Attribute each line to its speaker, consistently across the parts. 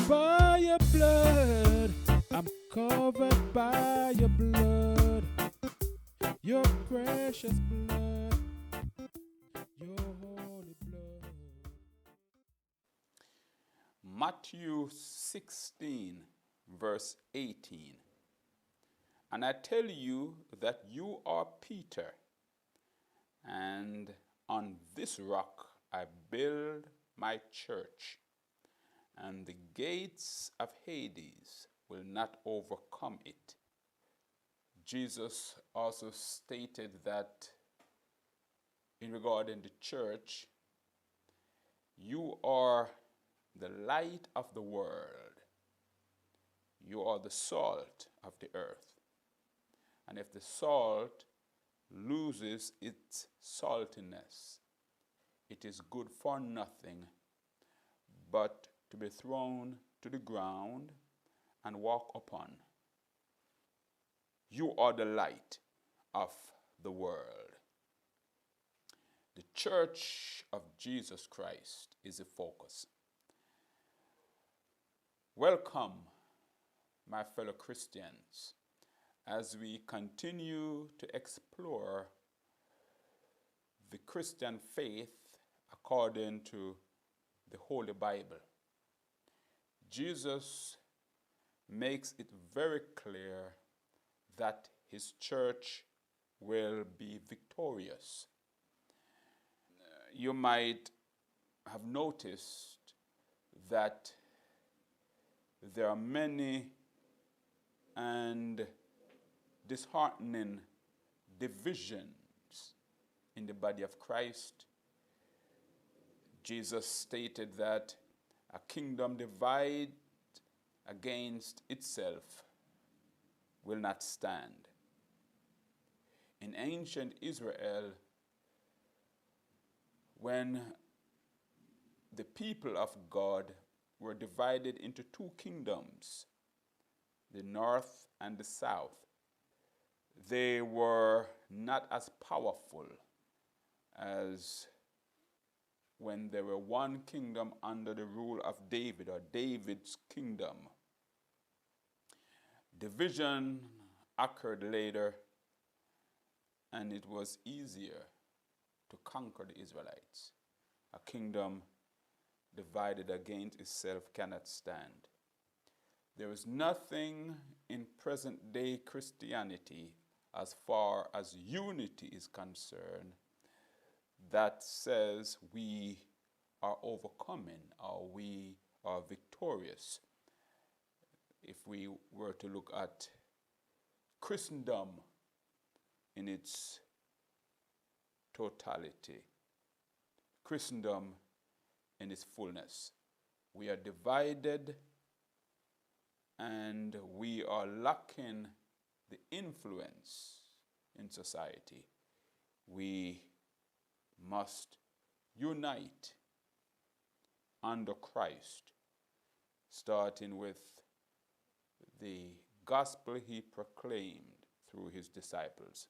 Speaker 1: by your blood. I'm covered by your blood. Your precious blood. Your holy blood.
Speaker 2: Matthew 16, verse 18. And I tell you that you are Peter, and on this rock I build my church, and the gates of Hades will not overcome it. Jesus also stated that in regarding the church, you are the light of the world. You are the salt of the earth. And if the salt loses its saltiness, it is good for nothing but to be thrown to the ground and walk upon. You are the light of the world. The church of Jesus Christ is the focus. Welcome, my fellow Christians, as we continue to explore the Christian faith according to the Holy Bible. Jesus makes it very clear that his church will be victorious. You might have noticed that there are many and disheartening divisions in the body of Christ. Jesus stated that a kingdom divided against itself will not stand. In ancient Israel, when the people of God were divided into two kingdoms, the north and the south, they were not as powerful as when there were one kingdom under the rule of David, or David's kingdom. Division occurred later, and it was easier to conquer the Israelites. A kingdom divided against itself cannot stand. There is nothing in present-day Christianity, as far as unity is concerned, that says we are overcoming or we are victorious. If we were to look at Christendom in its totality, Christendom in its fullness, we are divided and we are lacking the influence in society. We must unite under Christ, starting with the gospel he proclaimed through his disciples.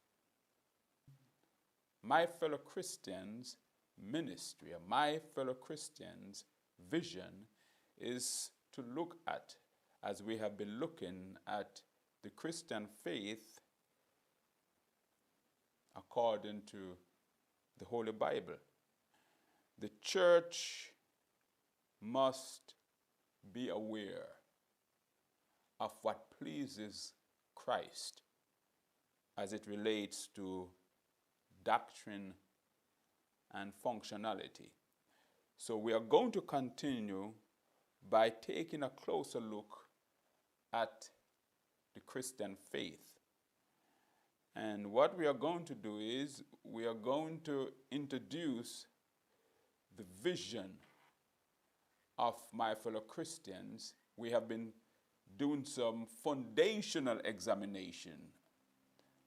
Speaker 2: My fellow Christians' ministry, or my fellow Christians' vision, is to look at, as we have been looking at the Christian faith according to the Holy Bible. The church must be aware of what pleases Christ as it relates to doctrine and functionality. So we are going to continue by taking a closer look at the Christian faith. And what we are going to do is we are going to introduce the vision of my fellow Christians. We have been doing some foundational examination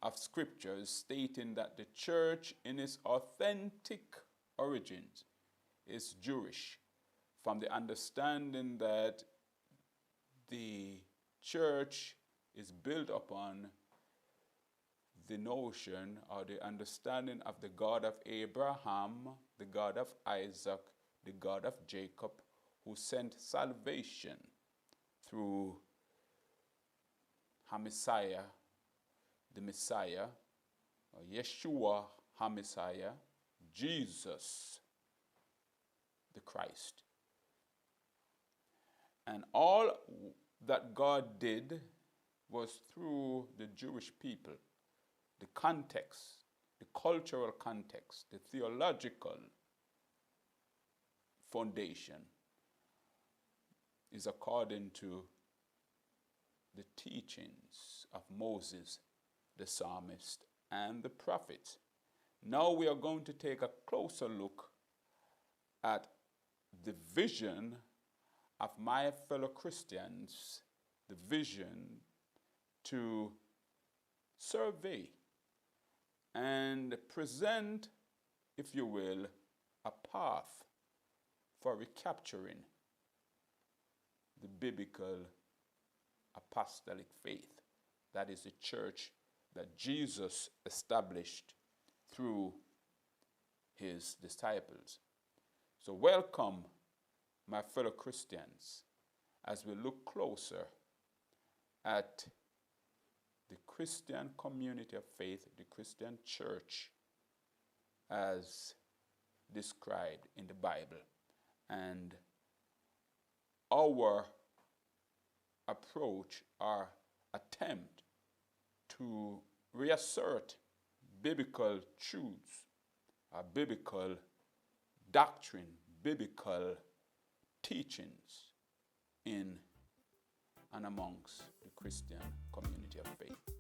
Speaker 2: of scriptures stating that the church in its authentic origins is Jewish, from the understanding that the church is built upon the notion or the understanding of the God of Abraham, the God of Isaac, the God of Jacob, who sent salvation through Messiah, the Messiah, or Yeshua HaMessiah, Jesus the Christ. And all that God did was through the Jewish people. The context, the cultural context, the theological foundation is according to the teachings of Moses, the psalmist, and the prophets. Now we are going to take a closer look at the vision of my fellow Christians, the vision to survey and present, if you will, a path for recapturing the biblical apostolic faith. That is the church that Jesus established through his disciples. So welcome, my fellow Christians, as we look closer at the Christian community of faith, the Christian church, as described in the Bible, and our approach, our attempt to reassert biblical truths, biblical doctrine, biblical teachings in and amongst the Christian community of faith.